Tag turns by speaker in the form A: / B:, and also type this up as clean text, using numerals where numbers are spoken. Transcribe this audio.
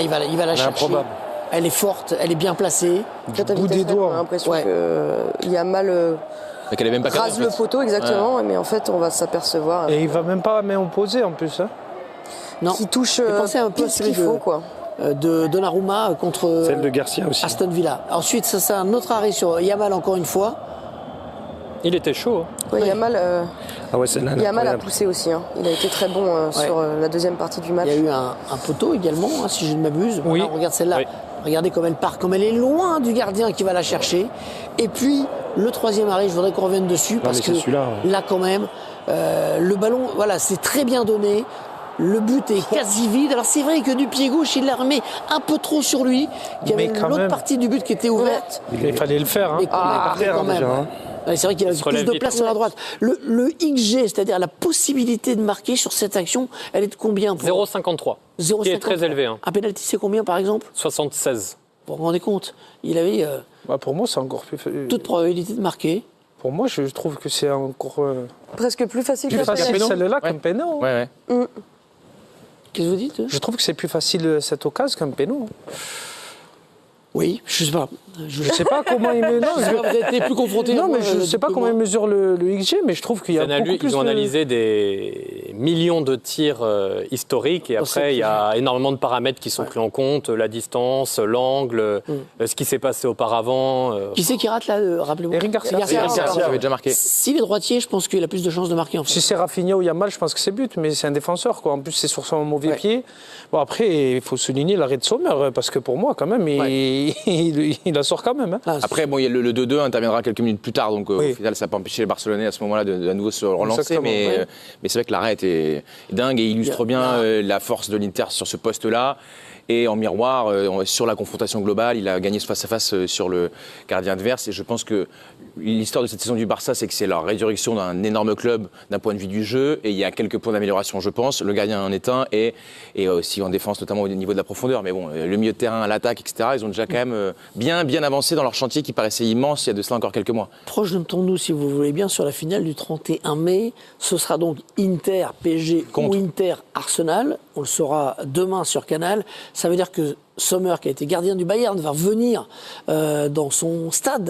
A: il va la chercher.
B: Improbable.
A: Elle est forte, elle est bien placée.
B: Du bout des doigts.
C: On a l'impression que Yamal
D: Mais qu'elle est même pas
C: rase le poteau, exactement, mais en fait, on va s'apercevoir
B: Et il va même pas main opposée en plus. Hein.
A: Non.
C: qu'il touche
A: Pensez un peu
C: pile ce qu'il faut, quoi.
A: de Donnarumma contre
B: Celle de Garcia aussi.
A: Aston Villa. Ensuite, ça c'est un autre arrêt sur Yamal encore une fois.
E: Il était chaud. Hein.
C: Ouais, Yamal
B: Ah ouais, celle-là,
C: Yamal a
B: incroyable.
C: poussé aussi. Hein. Il a été très bon sur la deuxième partie du match.
A: Il y a eu un poteau également, hein, si je ne m'abuse.
E: Oui.
A: Voilà, on regarde celle-là.
E: Oui.
A: Regardez comme elle part, comme elle est loin du gardien qui va la chercher. Et puis, le troisième arrêt, je voudrais qu'on revienne dessus parce
B: mais c'est
A: que
B: celui-là, ouais.
A: là, quand même, le ballon, voilà, c'est très bien donné. Le but est quasi vide. Alors, c'est vrai que du pied gauche, il la remet un peu trop sur lui. Il y avait
B: Mais quand
A: l'autre
B: même.
A: partie du but qui était ouverte.
B: Il fallait le faire. Hein.
A: Mais quand même.
B: déjà, hein.
A: Ouais, c'est vrai qu'il a
E: se
A: plus
E: relève
A: de
E: vite.
A: place sur la droite. Le XG, c'est-à-dire la possibilité de marquer sur cette action, elle est de combien pour
E: 0,53. Qui est très élevé. Hein.
A: Un pénalty, c'est combien par exemple?
E: 76.
A: Vous vous rendez compte? Il avait
B: Bah, pour moi, c'est encore plus.
A: toute probabilité de marquer.
B: Pour moi, je trouve que c'est encore
C: Presque plus facile
B: plus
C: que
B: facile
C: penalty.
B: celle-là
D: Ouais.
B: qu'un péno.
D: Ouais, ouais.
A: Qu'est-ce que vous dites?
B: Je trouve que c'est plus facile cette occasion qu'un péno.
A: Oui, je sais pas.
B: Je sais pas comment il mesure.
A: Je sais pas, vous avez été plus confronté.
B: Non,
A: à moi,
B: mais je sais pas comment il mesure le XG, mais je trouve qu'il y a beaucoup plus
E: Ils ont
B: de...
E: analysé des millions de tirs historiques et après il y a énormément de paramètres qui sont pris en compte, la distance, l'angle, ce qui s'est passé auparavant.
A: Qui c'est qui rate là? Rappelez-moi.
B: Eric Garcia.
A: Eric
D: Eric Garcia avait déjà marqué.
A: S'il est droitier, je pense qu'il a plus de chances de marquer en fait.
B: Si c'est Rafinha ou Yamal, je pense que c'est but, mais c'est un défenseur, quoi. En plus, c'est sur son mauvais pied. Bon, après, il faut souligner l'arrêt de Sommer, parce que pour moi, quand même, il la sort quand même. Hein.
A: Ah,
D: Après, bon, il y a le 2-2 interviendra quelques minutes plus tard, donc
B: Oui.
D: au final, ça n'a pas empêché les Barcelonais à ce moment-là de à nouveau se relancer.
B: Exactement,
D: Mais c'est vrai que l'arrêt était dingue et illustre bien la force de l'Inter sur ce poste-là. Et en miroir, sur la confrontation globale, il a gagné ce face-à-face sur le gardien adverse. Et je pense que l'histoire de cette saison du Barça, c'est que c'est la résurrection d'un énorme club d'un point de vue du jeu. Et il y a quelques points d'amélioration, je pense. Le gardien en est un. Et aussi en défense, notamment au niveau de la profondeur. Mais bon, le milieu de terrain, l'attaque, etc., ils ont déjà quand même bien avancé dans leur chantier qui paraissait immense il y a de cela encore quelques mois.
A: Projetons-nous, si vous voulez bien, sur la finale du 31 mai. Ce sera donc Inter-PSG ou Inter-Arsenal. On le saura demain sur Canal. Ça veut dire que Sommer, qui a été gardien du Bayern, va revenir dans son stade